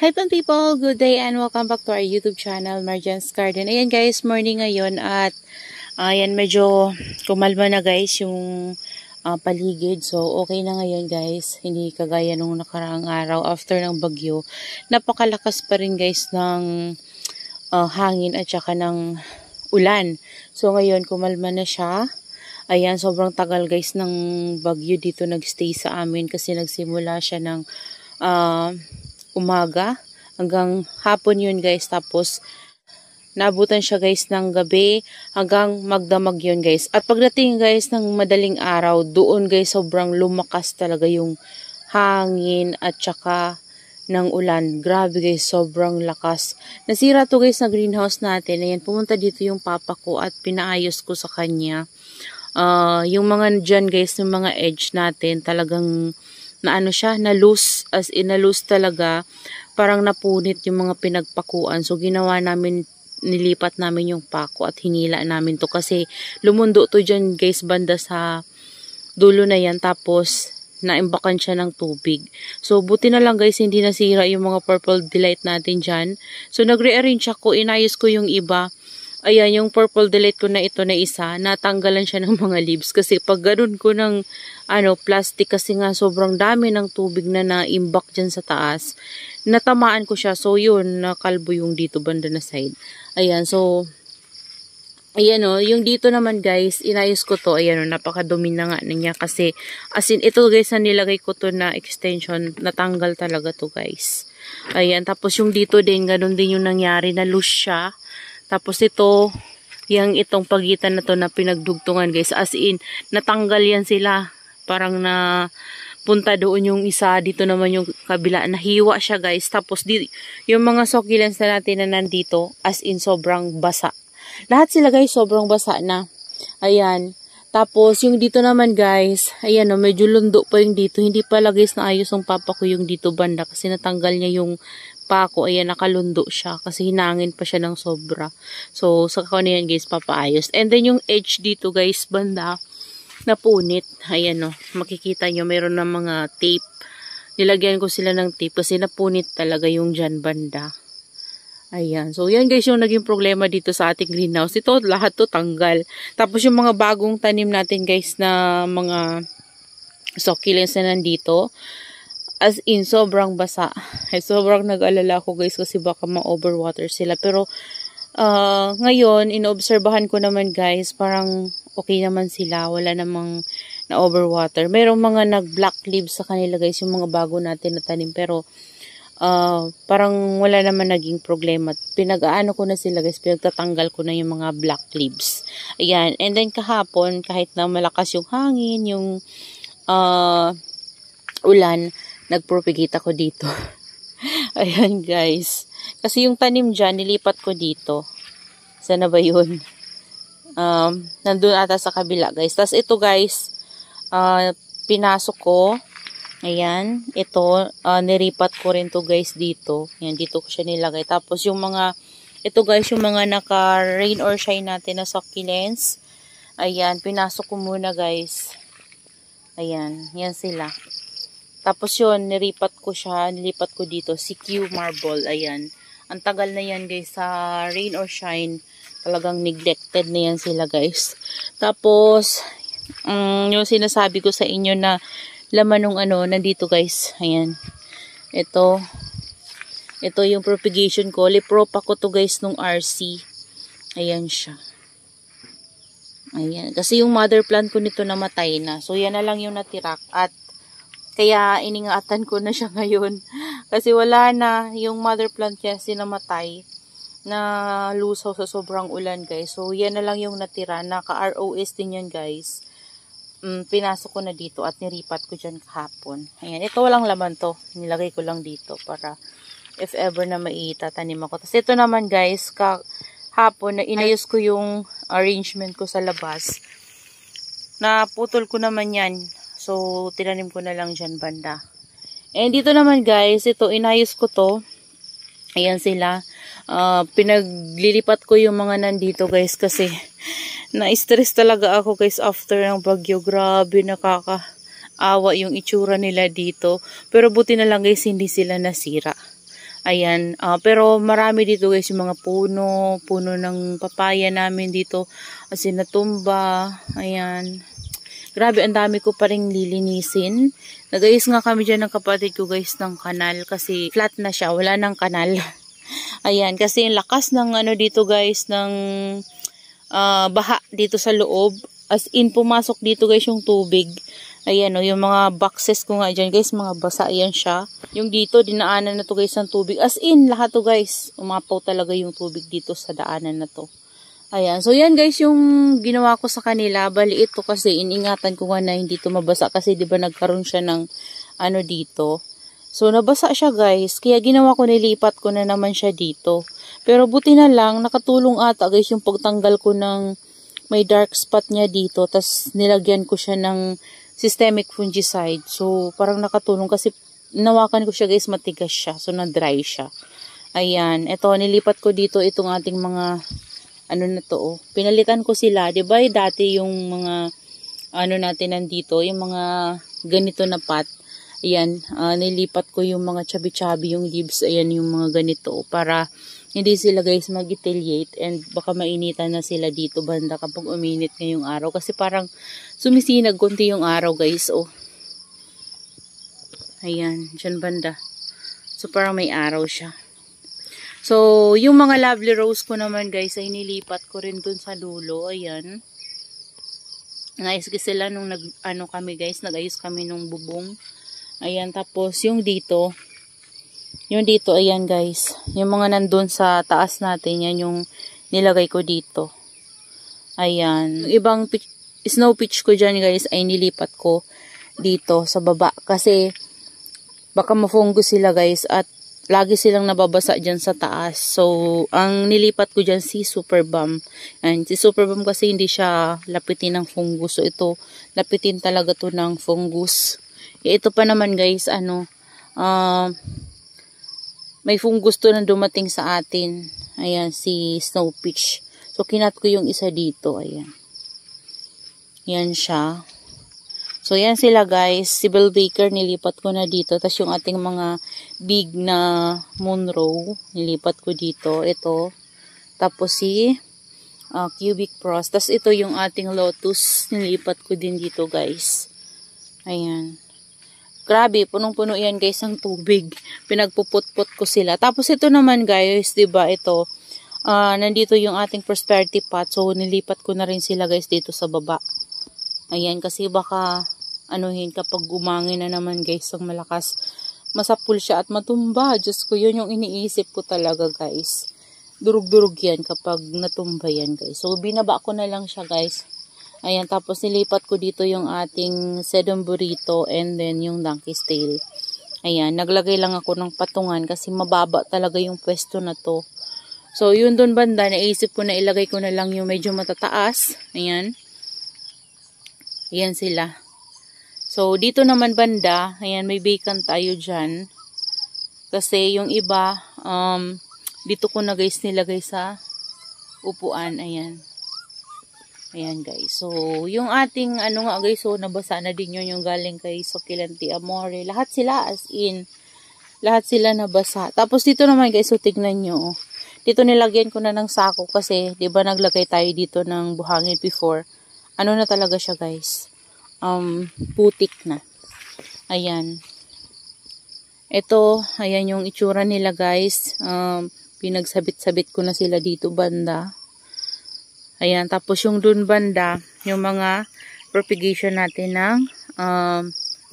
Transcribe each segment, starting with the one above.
Hi people, good day and welcome back to our YouTube channel, Marjan's Garden. Ayan guys, morning ngayon at ayan medyo kumalma na guys yung paligid. So okay na ngayon guys, hindi kagaya nung nakaraang araw after ng bagyo. Napakalakas pa rin guys ng hangin at saka ng ulan. So ngayon kumalma na siya. Ayan, sobrang tagal guys ng bagyo dito nagstay sa amin kasi nagsimula siya ng umaga hanggang hapon yun guys, tapos naabutan siya guys ng gabi hanggang magdamag yun guys. At pagdating guys ng madaling araw, doon guys sobrang lumakas talaga yung hangin at saka ng ulan. Grabe guys, sobrang lakas. Nasira to guys na greenhouse natin. Ayan, pumunta dito yung papa ko at pinaayos ko sa kanya. Yung mga dyan guys, yung mga edge natin talagang na ano siya, na loose, as in na loose talaga, parang napunit yung mga pinagpakuan. So ginawa namin, nilipat namin yung pako at hinila namin to kasi lumundo to dyan guys banda sa dulo na yan, tapos naimbakan siya ng tubig. So buti na lang guys hindi nasira yung mga purple delight natin dyan. So nagre-arrange ako, inayos ko yung iba. Ayan, yung purple delight ko na ito na isa, natanggalan siya ng mga leaves. Kasi pag ganun ko ng plastic, kasi nga sobrang dami ng tubig na naimbak dyan sa taas, natamaan ko siya. So yun, nakalbo yung dito banda na side. Ayan, so, ayan o, yung dito naman guys, inayos ko to. Ayan o, napakadumi na nga niya. Kasi, as in, ito guys, na nilagay ko to na extension, natanggal talaga to guys. Ayan, tapos yung dito din, ganun din yung nangyari, na loose siya. Tapos ito, itong pagitan na to na pinagdugtungan guys. As in, natanggal yan sila. Parang na punta doon yung isa. Dito naman yung kabila. Nahiwa siya guys. Tapos yung mga succulents na natin na nandito, as in sobrang basa. Lahat sila guys sobrang basa na. Ayan. Tapos yung dito naman guys, ayan o, medyo lundo pa yung dito. Hindi pala guys naayos ang papa ko yung dito banda. Kasi natanggal niya yung pako, ayan, nakalundo siya kasi hinangin pa siya ng sobra. So, sa ko na yan guys, papaayos. And then yung edge dito guys, banda, napunit. Ayan o, makikita nyo, mayroon ng mga tape. Nilagyan ko sila ng tape kasi napunit talaga yung dyan banda. Ayan, so yan guys yung naging problema dito sa ating greenhouse. Ito, lahat to tanggal. Tapos yung mga bagong tanim natin guys na mga succulents na nandito, as in, sobrang basa. Sobrang nag-alala ko guys kasi baka ma-overwater sila. Pero, ngayon, inoobserbahan ko naman guys, parang okay naman sila. Wala namang na-overwater. Merong mga nag-black leaves sa kanila guys, yung mga bago natin na tanim. Pero, parang wala naman naging problema. Pinag-aano ko na sila guys, pinagtatanggal ko na yung mga black leaves. Ayan. And then kahapon, kahit na malakas yung hangin, yung ulan, nagpropagate ako dito. Ayan guys. Kasi yung tanim dyan, nilipat ko dito. Sana ba yun? Nandun ata sa kabila guys. Tapos ito guys, pinasok ko. Ayan. Ito, niripat ko rin to guys dito. Ayan, dito ko siya nilagay. Tapos yung mga, ito guys, yung mga naka-rain or shine natin na succulents. Ayan, pinasok ko muna guys. Ayan, yan sila. Tapos yun, nilipat ko dito, CQ Marble, ayan. Ang tagal na yan guys, sa rain or shine, talagang neglected na yan sila guys. Tapos, yung sinasabi ko sa inyo na laman ng nandito guys, ayan. Ito yung propagation ko, liprop ako to guys nung RC. Ayan siya. Ayan, kasi yung mother plant ko nito namatay na. So yan na lang yung natira at kaya iningatan ko na siya ngayon. Kasi wala na yung mother plant niya sinamatay na lusaw sa sobrang ulan guys. So yan na lang yung natira. Naka-ROS din yan guys. Pinasok ko na dito at niripat ko dyan kahapon. Ayan, ito walang laman to. Nilagay ko lang dito para if ever na maitatanim ako. Tapos ito naman guys, kahapon na inayos ko yung arrangement ko sa labas. Naputol ko naman yan. So, tinanim ko na lang dyan banda. And dito naman guys, ito, inayos ko to. Ayan sila. Pinaglilipat ko yung mga nandito guys kasi na-stress talaga ako guys after ng bagyo. Grabe, nakakaawa yung itsura nila dito. Pero buti na lang guys, hindi sila nasira. Ayan, pero marami dito guys yung mga puno ng papaya namin dito. As in, natumba. Ayan. Grabe, ang dami ko pa rin lilinisin. Nagayos nga kami dyan ng kapatid ko guys ng kanal kasi flat na siya, wala nang kanal. Ayan, kasi yung lakas ng ano dito guys, ng baha dito sa loob. As in, pumasok dito guys yung tubig. Ayan o, yung mga boxes ko nga dyan guys, mga basa yan siya. Yung dito, dinaanan na to guys ng tubig. As in, lahat to guys, umapaw talaga yung tubig dito sa daanan na to. Ayan, so yan guys yung ginawa ko sa kanila. Bali ito kasi iningatan ko nga na hindi to mabasa kasi diba nagkaroon siya ng ano dito. So nabasa siya guys, kaya ginawa ko, nilipat ko na naman siya dito. Pero buti na lang, nakatulong ata guys yung pagtanggal ko ng may dark spot niya dito. Tas nilagyan ko siya ng systemic fungicide. So parang nakatulong kasi nawakan ko siya guys, matigas siya. So na-dry siya. Ayan, ito nilipat ko dito itong ating mga ano na to, pinalitan ko sila, 'di ba? Dati yung mga ano natin nandito, yung mga ganito na pot. Ayan, nilipat ko yung mga chubby-chubby yung leaves, ayan yung mga ganito para hindi sila guys mag-etiliate and baka mainitan na sila dito banda kapag uminit ngayong araw kasi parang sumisinag konti yung araw guys, oh. Ayan, dyan banda. So parang may araw siya. So, yung mga lovely rose ko naman guys ay nilipat ko rin dun sa dulo. Ayan. Nais kasi sila nung ano kami guys, nag-ayos kami nung bubong. Ayan, tapos yung dito, ayan guys. Yung mga nandun sa taas natin, yan yung nilagay ko dito. Ayan. Yung ibang snow peach ko dyan guys ay nilipat ko dito sa baba. Kasi baka mafungus sila guys at lagi silang nababasa dyan sa taas. So, ang nilipat ko dyan si Super Balm. And si Super Balm kasi hindi siya lapitin ng fungus. So, ito, lapitin talaga to ng fungus. Ito pa naman guys, ano, may fungus to na dumating sa atin. Ayan, si Snow Peach. So, kinat ko yung isa dito. Ayan. Yan siya. So, yan sila guys. Si Bell Baker, nilipat ko na dito. Tapos yung ating mga big na Monroe, nilipat ko dito. Ito. Tapos si Cubic Frost. Tapos ito yung ating Lotus, nilipat ko din dito guys. Ayan. Grabe, punong-puno yan guys ang tubig. Pinagpuput-put ko sila. Tapos ito naman guys, diba ito. Nandito yung ating prosperity pot. So, nilipat ko na rin sila guys dito sa baba. Ayan, kasi baka anuhin kapag gumangin na naman guys ang malakas. Masapul siya at matumba. Diyos ko, yun yung iniisip ko talaga guys. Durug-durug yan kapag natumba yan guys. So, binaba ko na lang siya guys. Ayan, tapos nilipat ko dito yung ating sedum burrito and then yung donkey's tail. Ayan, naglagay lang ako ng patungan kasi mababa talaga yung pwesto na to. So, yun doon banda, naisip ko na ilagay ko na lang yung medyo matataas. Ayan. Ayan sila. So, dito naman banda, ayan, may vacant tayo dyan. Kasi yung iba, dito ko na guys nilagay sa upuan. Ayan. Ayan guys. So, yung ating, ano nga guys, so, nabasa na din yun yung galing kay Succulenti Amore. Lahat sila, as in, lahat sila nabasa. Tapos dito naman guys, so tignan nyo. Dito nilagyan ko na ng sako kasi, di ba naglagay tayo dito ng buhangin before. Ano na talaga siya guys, putik na. Ayan. Ito, ayan yung itsura nila guys. Pinagsabit-sabit ko na sila dito banda. Ayan, tapos yung dun banda, yung mga propagation natin ng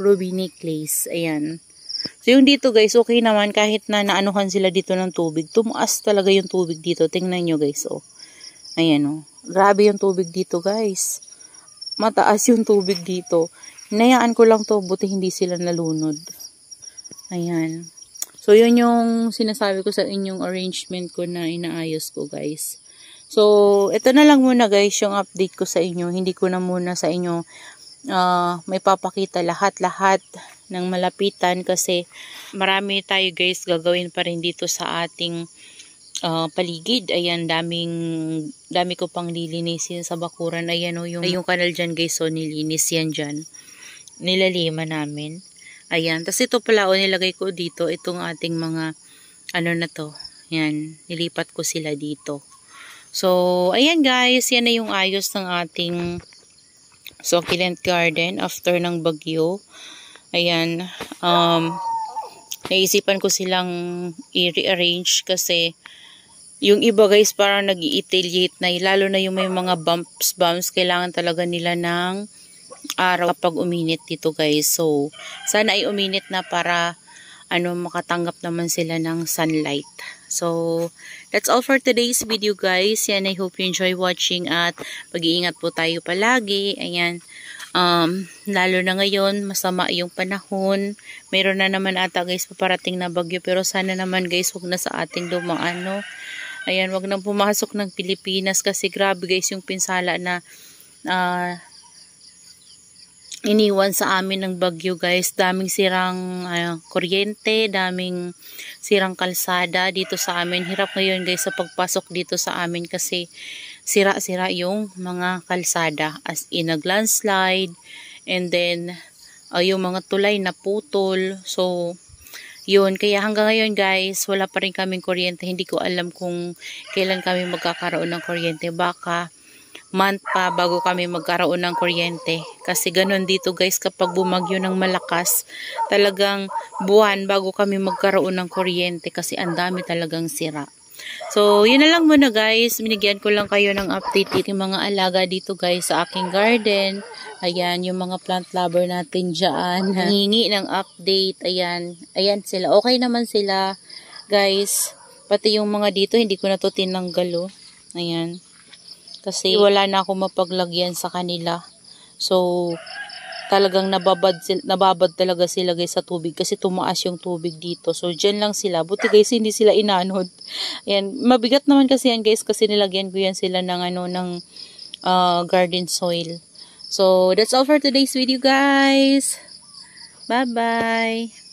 ruby necklace. Ayan. So yung dito guys, okay naman kahit na naanuhan sila dito ng tubig. Tumaas talaga yung tubig dito. Tingnan nyo guys, oh. Ayan, oh. Grabe yung tubig dito guys. Mataas yung tubig dito. Hinayaan ko lang to, buti hindi sila nalunod. Ayan. So, yun yung sinasabi ko sa inyong arrangement ko na inaayos ko, guys. So, ito na lang muna, guys, yung update ko sa inyo. Hindi ko na muna sa inyo may papakita lahat-lahat ng malapitan kasi marami tayo, guys, gagawin pa rin dito sa ating paligid. Ayan, dami ko pang lilinisin sa bakuran. Ayan o, yung kanal dyan guys, so nilinis yan dyan. Nilalima namin. Ayan, tas ito pala o nilagay ko dito, itong ating mga ano na to. Yan, nilipat ko sila dito. So, ayan guys, yan na yung ayos ng ating succulent garden after ng bagyo. Ayan, naisipan ko silang i-rearrange kasi yung iba guys parang nag-i-itiliate na, lalo na yung may mga bumps, kailangan talaga nila ng araw kapag uminit dito guys. So, sana ay uminit na para makatanggap naman sila ng sunlight. So, that's all for today's video guys. Yan, I hope you enjoy watching at mag-iingat po tayo palagi. Ayan, lalo na ngayon, masama yung panahon. Meron na naman ata guys paparating na bagyo, pero sana naman guys, wag na sa ating dumaan, no? Ayan, wag nang pumasok ng Pilipinas kasi grabe guys yung pinsala na iniwan sa amin ng bagyo guys. Daming sirang kuryente, daming sirang kalsada dito sa amin. Hirap ngayon guys sa pagpasok dito sa amin kasi sira-sira yung mga kalsada, as in nag-landslide, and then yung mga tulay na putol. So yun, kaya hanggang ngayon guys, wala pa rin kaming kuryente. Hindi ko alam kung kailan kami magkakaroon ng kuryente. Baka month pa bago kami magkaroon ng kuryente. Kasi ganun dito guys, kapag bumagyo ng malakas, talagang buwan bago kami magkaroon ng kuryente kasi ang dami talagang sira. So, yun na lang muna guys. Binigyan ko lang kayo ng update dito yung mga alaga dito guys sa aking garden. Ayan, yung mga plant lover natin dyan. Hingi ng update. Ayan, ayan sila. Okay naman sila guys. Pati yung mga dito, hindi ko na to tinanggal, oh. Ayan. Kasi wala na ako mapaglagyan sa kanila. So, talagang nababad talaga sila guys sa tubig kasi tumaas yung tubig dito. So, dyan lang sila. Buti guys, hindi sila inanod. Ayan, mabigat naman kasi yan guys kasi nilagyan ko yan sila ng garden soil. So, that's all for today's video guys. Bye-bye.